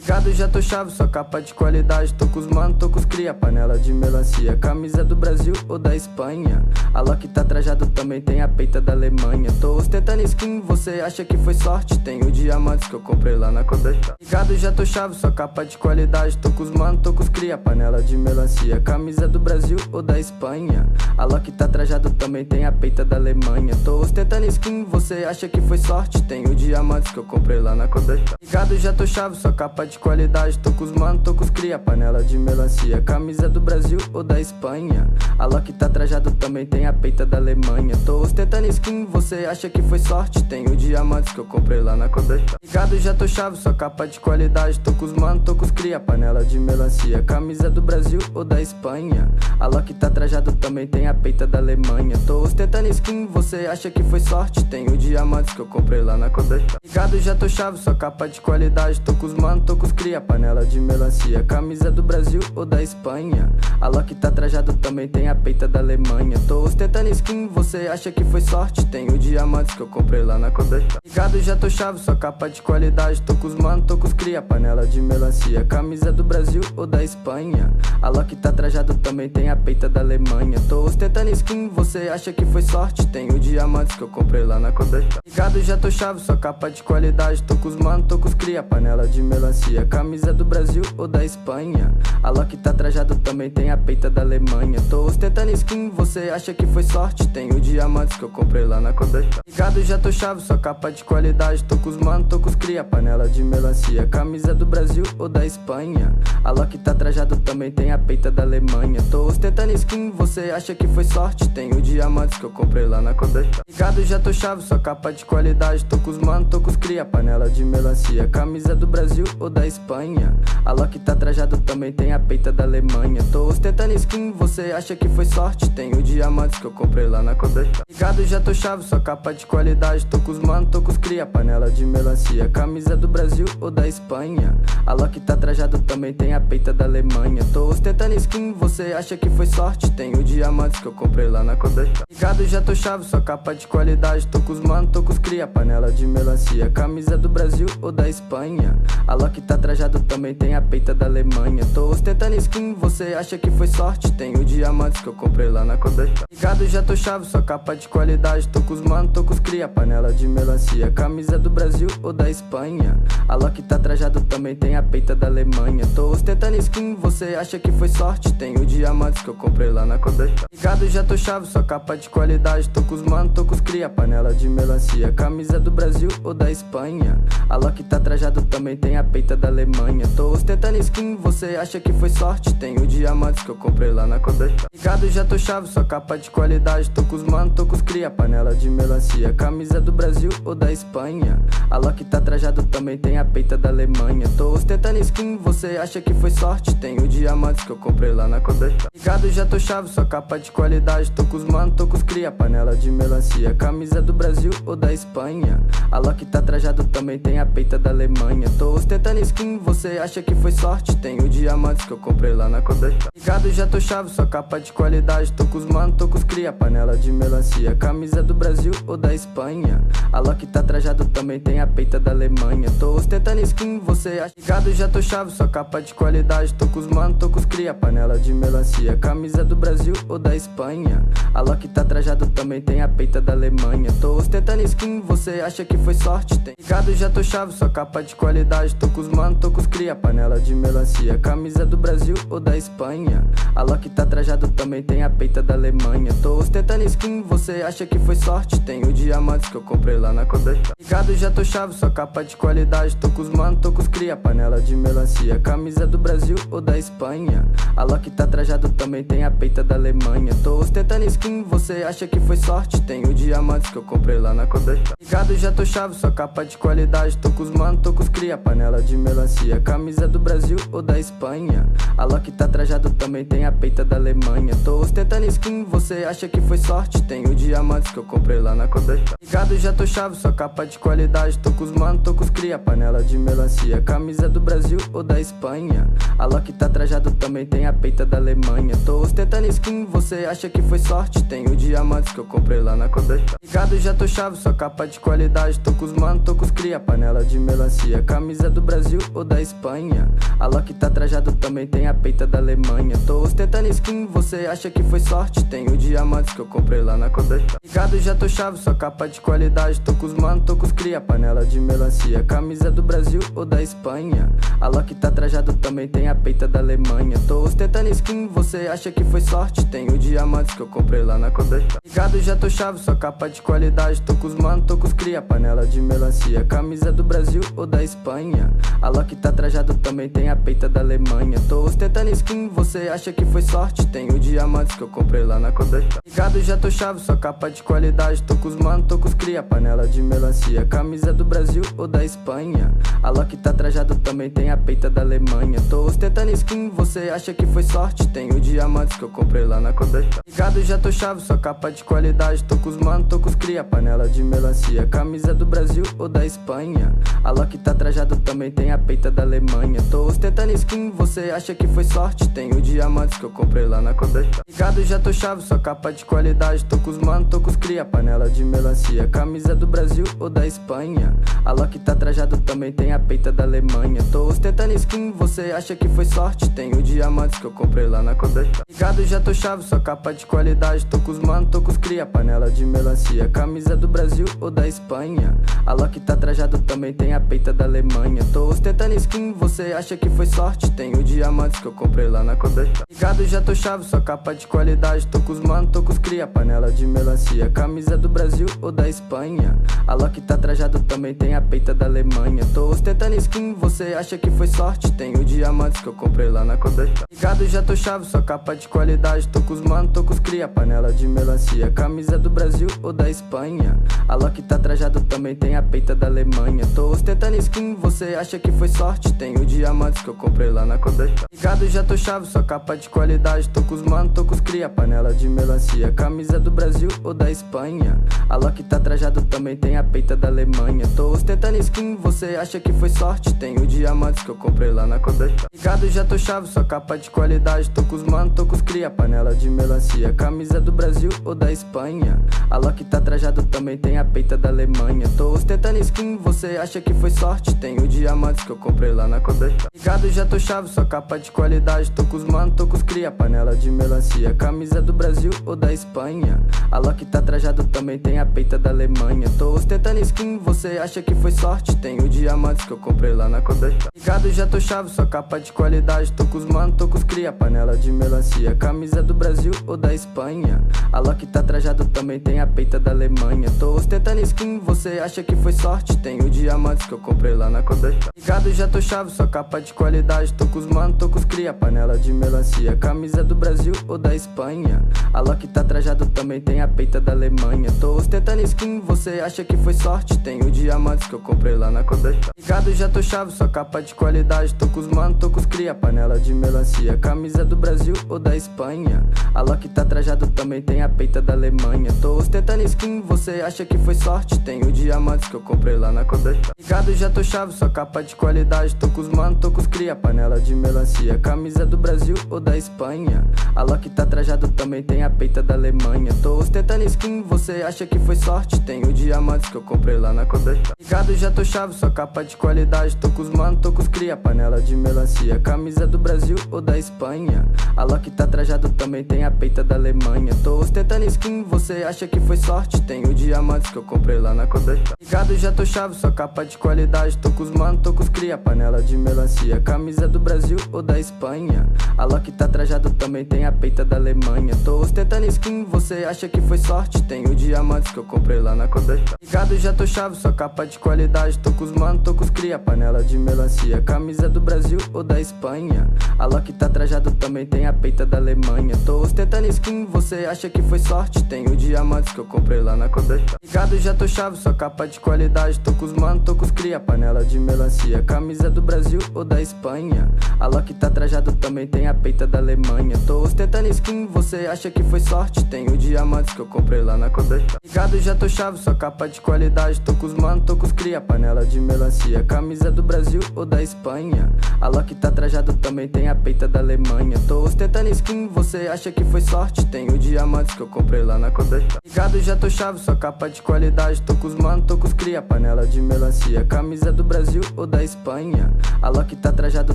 Ligado, já tô chave, só capa de qualidade. Tô com os mano, tô com os cria, panela de melancia. Camisa do Brasil ou da Espanha. A Loki tá trajado, também tem a peita da Alemanha. Tô ostentando skin, você acha que foi sorte? Tenho diamantes que eu comprei lá na Codachá. Ligado, já tô chave, só capa de qualidade. Tô com os mano, tô com os cria, panela de melancia. Camisa do Brasil ou da Espanha. A Loki tá trajado, também tem a peita da Alemanha. Tô ostentando skin, você acha que foi sorte? Tenho diamantes que eu comprei lá na Codachá. Ligado, já tô chave, só capa de qualidade. Tô com os mano, tô com os cria, panela de melancia. Camisa do Brasil ou da Espanha. A Loki tá trajado, também tem a peita da Alemanha. Tô ostentando skin, você acha que foi sorte? Tenho diamantes que eu comprei lá na Codachá. Ligado, já tô chave, só capa de qualidade. Tô com os mano, tô com os cria, panela de melancia. Camisa do Brasil ou da Espanha. A Loki tá trajado, também tem a peita da Alemanha. Tô ostentando skin, você acha que foi sorte? Tenho diamantes que eu comprei lá na Codachá. Ligado, já tô chave, só capa de qualidade. Tô com os mano, tô com os cria, panela de melancia. Camisa do Brasil ou da Espanha. A Loki tá trajado, também tem a peita da Alemanha. Tô ostentando skin, você acha que foi sorte? Tenho diamantes que eu comprei lá na Codachá. Ligado, já tô chave, só capa de qualidade. Tô com os mano, tô com os cria, panela de melancia. Camisa do Brasil ou da Espanha. A Loki tá trajado, também tem a peita da Alemanha. Tô ostentando skin, você acha que foi sorte? Tenho diamantes que eu comprei lá na Codachá. Ligado, já tô chave, só capa de qualidade. Tô com os mano, tô com os cria, panela de melancia. Camisa do Brasil ou da Espanha. A Loki tá trajado, também tem a peita da Alemanha. Tô ostentando skin, você acha que foi sorte? Tenho diamantes que eu comprei lá na Codachá. Ligado, já tô chave, só capa de qualidade. Tô com os mano, tô com os cria, panela de melancia. Camisa do Brasil ou da Espanha. A Loki tá trajado, também tem a peita da Alemanha. Tô ostentando skin, você acha que foi sorte? Tenho diamantes que eu comprei lá na Codachá. Ligado, já tô chave, só capa de qualidade. Tô com os mano, tô com os cria, panela de melancia. Camisa do Brasil ou da Espanha. A Loki tá trajado, também tem a peita da Alemanha. Tô ostentando skin, você acha que foi sorte? Tenho diamantes que eu comprei lá na Codachá. Ligado, já tô chave, só capa de qualidade. Tô com os mano, tô com os cria, panela de melancia. Camisa do Brasil ou da Espanha. A Loki tá trajado, também tem a peita da Alemanha. Tô ostentando skin, você acha que foi sorte? Tenho diamantes que eu comprei lá na Codachá. Ligado, já tô chave, só capa de qualidade. Tô com os mano, tô com os cria, panela de melancia. Camisa do Brasil ou da Espanha. A Loki tá trajado, também tem a peita da Alemanha. Tô ostentando skin, você acha que foi sorte? Tenho diamantes que eu comprei lá na Codachá. Ligado, já tô chave, só capa de qualidade. Tô com os mano, tô com os cria, panela de melancia. Camisa do Brasil ou da Espanha. A Loki tá trajado, também tem a peita da Alemanha. Tô ostentando skin, você acha que foi sorte? Tenho diamantes que eu comprei lá na Codachá. Ligado, já tô chave, só capa de qualidade. Tô com os mano, tô com os cria, panela de melancia. Camisa do Brasil ou da Espanha. A Loki tá trajado, também tem a peita da Alemanha. Tô ostentando skin, você acha que foi sorte? Tenho diamantes que eu comprei lá na Codachá. Ligado, já tô chave, só capa de qualidade. Tô com os mano, tô com os cria, panela de melancia. Camisa do Brasil ou da Espanha. A Loki tá trajado, também tem a peita da Alemanha. Tô ostentando skin, você acha que foi sorte? Tenho diamantes que eu comprei lá na Codachá. Ligado, já tô chave, só capa de qualidade. Tô com os mano, tô com os cria, panela de melancia. Camisa do Brasil ou da Espanha. A Loki tá trajado, também tem a peita da Alemanha. Tô ostentando skin, você acha que foi sorte? Tenho diamantes que eu comprei lá na Codachá. Ligado, já tô chave, só capa de qualidade. Tô com os mano, tô com os cria, panela de melancia. Camisa do Brasil ou da Espanha. A Loki tá trajado, também tem a peita da Alemanha. Tô ostentando skin, você acha... Ligado, já tô chave, só capa de qualidade. Tô com os mano, tô com os cria, panela de melancia. Camisa do Brasil ou da Espanha. A Loki tá trajado, também tem a peita da Alemanha. Tô ostentando skin, você acha que foi sorte? Ligado, já tô chave, só capa de qualidade. Tô com os mano, tô com os cria, panela de melancia. Camisa do Brasil ou da Espanha. A Loki tá trajado, também tem a peita da Alemanha. Tô ostentando skin, você acha que foi sorte? Tenho diamantes que eu comprei lá na Codachá. Ligado, já tô chave, só capa de qualidade. Tô com os mano, tô com os cria, panela de melancia. Camisa do Brasil ou da Espanha. A Loki tá trajado, também tem a peita da Alemanha. Tô ostentando skin, você acha que foi sorte? Tenho diamantes que eu comprei lá na Codachá. Ligado, já tô chave, só capa de qualidade. Tô com os mano, tô com os cria, panela de melancia. Camisa do Brasil ou da Espanha. A Loki tá trajado, também tem a peita da Alemanha. Tô ostentando skin, você acha que foi sorte? Tenho diamantes que eu comprei lá na Codachá. Ligado, já tô chave, só capa de qualidade. Tô com os mano, tô com os cria, panela de melancia. Camisa do Brasil ou da Espanha. A Loki tá trajado, também tem a peita da Alemanha. Tô ostentando skin, você acha que foi sorte? Tenho diamantes que eu comprei lá na Codachá. Ligado, já tô chave, só capa de qualidade. Tô com os mano, tô com os cria, panela de melancia. Camisa do Brasil Brasil ou da Espanha. A Loki tá trajado, também tem a peita da Alemanha. Tô ostentando skin, você acha que foi sorte? Tenho diamantes que eu comprei lá na Codachá. Ligado, já tô chave, só capa de qualidade. Tô com os mano, tô com os cria, panela de melancia. Camisa do Brasil ou da Espanha. A Loki tá trajado, também tem a peita da Alemanha. Tô ostentando skin, você acha que foi sorte? Tenho diamantes que eu comprei lá na Codachá. Ligado, já tô chave, só capa de qualidade. Tô com os mano, tô com os cria, panela de melancia. Camisa do Brasil ou da Espanha. A Loki tá trajado, também tem a peita da Alemanha. Tô ostentando skin, você acha que foi sorte? Tenho diamantes que eu comprei lá na Codachá. Ligado, já tô chave, só capa de qualidade. Tô com os mano, tô com os cria, panela de melancia. Camisa do Brasil ou da Espanha. A Loki tá trajado, também tem a peita da Alemanha. Tô ostentando skin, você acha que foi sorte? Tenho diamantes que eu comprei lá na Codachá. Ligado, já tô chave, só capa de qualidade. Tô com os mano, tô com os cria, panela de melancia. Camisa do Brasil ou da Espanha. A Loki tá trajado, também tem a peita da Alemanha. Tô ostentando skin, você acha que foi sorte? Tenho diamantes que eu comprei lá na Codachá. Ligado, já tô chave, só capa de qualidade. Tô com os mano, tô com os cria, panela de melancia. Camisa do Brasil ou da Espanha. A Loki tá trajado, também tem a peita da Alemanha. Tô ostentando skin, você acha que foi sorte? Tenho diamantes que eu comprei lá na Codachá. Ligado, já tô chave, só capa de qualidade. Tô com os mano, tô com os cria, panela de melancia. Camisa do Brasil ou da Espanha. A Loki tá trajado, também tem a peita da Alemanha. Tô ostentando skin, você acha que foi sorte? Tenho diamantes que eu comprei lá na Codachá. Ligado, já tô chave, só capa de qualidade. Tô com os mano, tô com os cria, panela de melancia. Camisa do Brasil ou da Espanha. A Loki tá trajado, também tem a peita da Alemanha. Tô ostentando skin, você acha que foi sorte? Tenho diamantes que eu comprei lá na Codachá. Ligado, já tô chave, só capa de qualidade. Tô com os mano, tô com os cria, panela de melancia. Camisa do Brasil ou da Espanha. A Loki tá trajado, também tem a peita da Alemanha. Tô ostentando skin, você acha que foi sorte? Tenho diamantes que eu comprei lá na Codachá. Ligado, já tô chave, só capa de qualidade. Tô com os mano, tô com os cria, panela de melancia. Camisa do Brasil ou da Espanha. A Loki tá trajado, também tem a peita da Alemanha. Tô ostentando skin, você acha que foi sorte? Tenho diamantes que eu comprei lá na Codachá. Ligado, já tô chave, só capa de qualidade. Tô com os mano, tô com os cria, panela de melancia. Camisa do Brasil ou da Espanha. A Loki tá trajado, também tem a peita da Alemanha. Tô ostentando skin, você acha que foi sorte? Tenho diamantes que eu comprei lá na Codachá. Ligado, já tô chave, só capa de qualidade. Tô com os mano, tô com os cria, panela de melancia. Camisa do Brasil ou da Espanha. A Loki tá trajado, também tem a peita da Alemanha. Tô ostentando skin, você acha que foi sorte? Tenho diamantes que eu comprei lá na Codachá. Ligado, já tô chave, só capa de qualidade. Tô com os mano, tô com os cria, panela de melancia. Camisa do Brasil ou da Espanha. A Loki tá trajado, também tem a peita da Alemanha. Tô ostentando skin, você acha que foi sorte? Tenho diamantes que eu comprei lá na Codachá. Ligado, já tô chave, só capa de qualidade. Tô com os mano, tô com os cria, panela de melancia. Camisa do Brasil ou da Espanha. A Loki tá trajado, também tem a peita da Alemanha. Tô ostentando skin, você acha que foi sorte? Tenho diamantes que eu comprei lá na Codachá. Ligado, já tô chave, só capa de qualidade. Tô com os mano, tô com os cria, panela de melancia. Camisa do Brasil ou da Espanha. A Loki tá trajado, também tem a peita da Alemanha. Tô ostentando skin, você acha que foi sorte? Tenho diamantes que eu comprei lá na Codachá. Ligado, já tô chave, só capa de qualidade. Tô com os mano, tô com os cria, panela de melancia. Camisa do Brasil ou da Espanha. A Loki tá trajado, também tem a peita da Alemanha. Tô ostentando skin, você acha que foi sorte? Tenho diamantes que eu comprei lá na Codachá. Ligado, já tô chave, só capa de qualidade. Tô com os mano, tô com os cria, panela de melancia. Camisa do Brasil ou da Espanha. A Loki tá trajado, também tem a peita da Alemanha. Tô ostentando skin, você acha que foi sorte? Tenho diamantes que eu comprei lá na Codachá. Ligado, já tô chave, só capa de qualidade. Tô com os mano, tô com os cria, panela de melancia. Camisa do Brasil ou da Espanha. A Loki tá trajado, também tem a peita da Alemanha. Tô ostentando skin, você acha que foi sorte? Tenho diamantes que eu comprei lá na Codachá. Ligado, já tô chave, só capa de qualidade. Tô com os mano, tô com os cria, panela de melancia. Camisa do Brasil ou da Espanha. A Loki tá trajado, também tem a peita da Alemanha. Tô ostentando skin, você acha que foi sorte? Tenho diamantes que eu comprei lá na Codachá. Ligado, já tô chave, só capa de qualidade. Tô com os mano, tô com os cria, panela de melancia. Camisa do Brasil ou da Espanha. Espanha. A Loki tá trajado, também tem a peita da Alemanha. Tô ostentando skin, você acha que foi sorte? Tenho diamantes que eu comprei lá na Codachá. Ligado, já tô chave, só capa de qualidade. Tô com os mano, tô com os cria, panela de melancia. Camisa do Brasil ou da Espanha. A Loki tá trajado, também tem a peita da Alemanha. Tô ostentando skin, você acha que foi sorte? Tenho diamantes que eu comprei lá na Codachá. Ligado, já tô chave, só capa de qualidade. Tô com os mano, tô com os cria, panela de melancia. Camisa do Brasil ou da Espanha. A Loki tá trajado,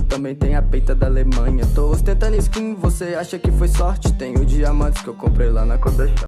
também tem a peita da Alemanha. Tô ostentando skin, você acha que foi sorte? Tenho diamantes que eu comprei lá na Codachá.